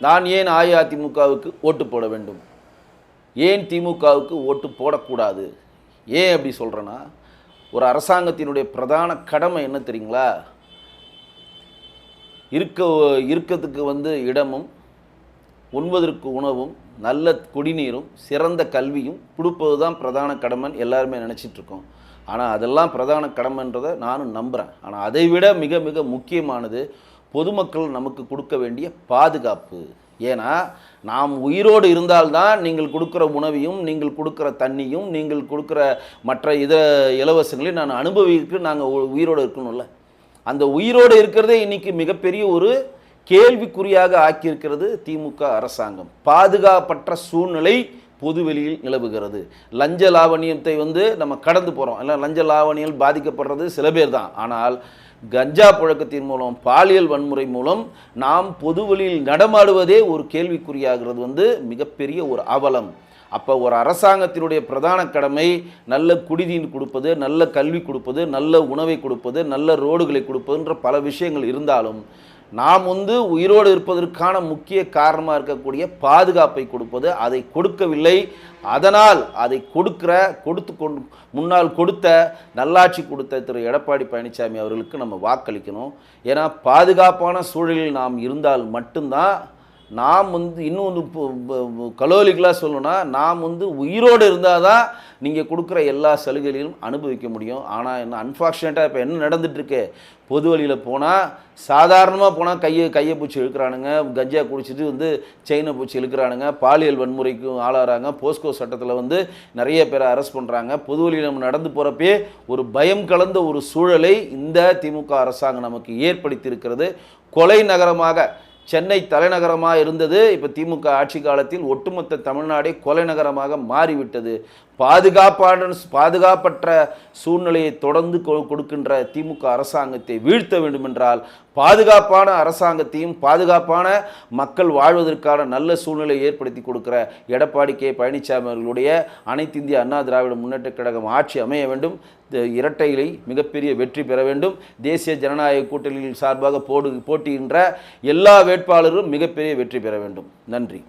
நான் ஏன் அஇஅதிமுகவுக்கு ஓட்டு போட வேண்டும், ஏன் திமுகவுக்கு ஓட்டு போடக்கூடாது? ஏன் அப்படி சொல்கிறேன்னா, ஒரு அரசாங்கத்தினுடைய பிரதான கடமை என்ன தெரியுங்களா? இருக்கிறதுக்கு இடமும், உண்பதற்கு உணவும், நல்ல குடிநீரும், சிறந்த கல்வியும் கொடுப்பது தான் பிரதான கடமைன்னு எல்லாருமே நினச்சிட்ருக்கோம். ஆனால் அதெல்லாம் பிரதான கடமைன்றதை நானும் நம்புகிறேன். ஆனால் அதை விட மிக மிக முக்கியமானது பொதுமக்கள் நமக்கு கொடுக்க வேண்டிய பாதுகாப்பு. ஏன்னா நாம் உயிரோடு இருந்தால்தான் நீங்கள் கொடுக்குற உணவையும், நீங்கள் கொடுக்குற தண்ணியும், நீங்கள் கொடுக்குற மற்ற இலவசங்களையும் நான் அனுபவிக்க நாங்கள் உயிரோடு இருக்கணும்ல. அந்த உயிரோடு இருக்கிறதே இன்றைக்கி மிகப்பெரிய ஒரு கேள்விக்குறியாக ஆக்கியிருக்கிறது திமுக அரசாங்கம். பாதுகாப்பற்ற சூழ்நிலை பொதுவெளியில் நிலவுகிறது. லஞ்ச லாவணியத்தை நம்ம கடந்து போகிறோம். எல்லாம் லஞ்ச லாவணியில் பாதிக்கப்படுறது சில பேர் தான். ஆனால் கஞ்சா புழக்கத்தின் மூலம், பாலியல் வன்முறை மூலம் நாம் பொதுவெளியில் நடமாடுவதே ஒரு கேள்விக்குறியாகிறது மிகப்பெரிய ஒரு அவலம். அப்போ ஒரு அரசாங்கத்தினுடைய பிரதான கடமை நல்ல குடிநீர் கொடுப்பது, நல்ல கல்வி கொடுப்பது, நல்ல உணவை கொடுப்பது, நல்ல ரோடுகளை கொடுப்பதுன்ற பல விஷயங்கள் இருந்தாலும் நாம் உயிரோடு இருப்பதற்கான முக்கிய காரணமாக இருக்கக்கூடிய பாதுகாப்பை கொடுப்பது, அதை கொடுக்கவில்லை. அதனால் அதை முன்னால் கொடுத்த நல்லாட்சி கொடுத்த திரு எடப்பாடி பழனிசாமி அவர்களுக்கு நம்ம வாக்களிக்கணும். ஏன்னா பாதுகாப்பான சூழலில் நாம் இருந்தால் மட்டும்தான் நாம் இன்னும் கலோலிக்கலாக சொல்லணும்னா, நாம் உயிரோடு இருந்தால் தான் நீங்கள் கொடுக்குற எல்லா சலுகைகளையும் அனுபவிக்க முடியும். ஆனால் என்ன அன்ஃபார்ச்சுனேட்டாக இப்போ என்ன நடந்துகிட்ருக்கு, பொது வழியில் போனால் சாதாரணமாக போனால் கையை பூச்சி இழுக்கிறானுங்க, கஞ்சா குடிச்சிட்டு செயினை பூச்சி இழுக்கிறானுங்க, பாலியல் வன்முறைக்கும் ஆளாகிறாங்க, போஸ்கோ சட்டத்தில் நிறைய பேரை அரெஸ்ட் பண்ணுறாங்க. பொது வழியில் நம்ம நடந்து போகிறப்பே ஒரு பயம் கலந்த ஒரு சூழலை இந்த திமுக அரசாங்கம் நமக்கு ஏற்படுத்தியிருக்கிறது. கொலை நகரமாக சென்னை தலைநகரமாக இருந்தது, இப்போ திமுக ஆட்சி காலத்தில் ஒட்டுமொத்த தமிழ்நாடே கொலை நகரமாக மாறிவிட்டது. பாதுகாப்பற்ற சூழ்நிலையை தொடர்ந்து கொடுக்கின்ற திமுக அரசாங்கத்தை வீழ்த்த வேண்டுமென்றால் பாதுகாப்பான அரசாங்கத்தையும், பாதுகாப்பான மக்கள் வாழ்வதற்கான நல்ல சூழ்நிலையை ஏற்படுத்தி கொடுக்கிற எடப்பாடி கே பழனிசாமி அவர்களுடைய அனைத்து இந்திய அண்ணா திராவிட முன்னேற்றக் கழகம் ஆட்சி அமைய வேண்டும். இரட்டையிலை மிகப்பெரிய வெற்றி பெற வேண்டும். தேசிய ஜனநாயக கூட்டணியின் சார்பாக போட்டியின்ற எல்லா வேட்பாளரும் மிகப்பெரிய வெற்றி பெற வேண்டும். நன்றி.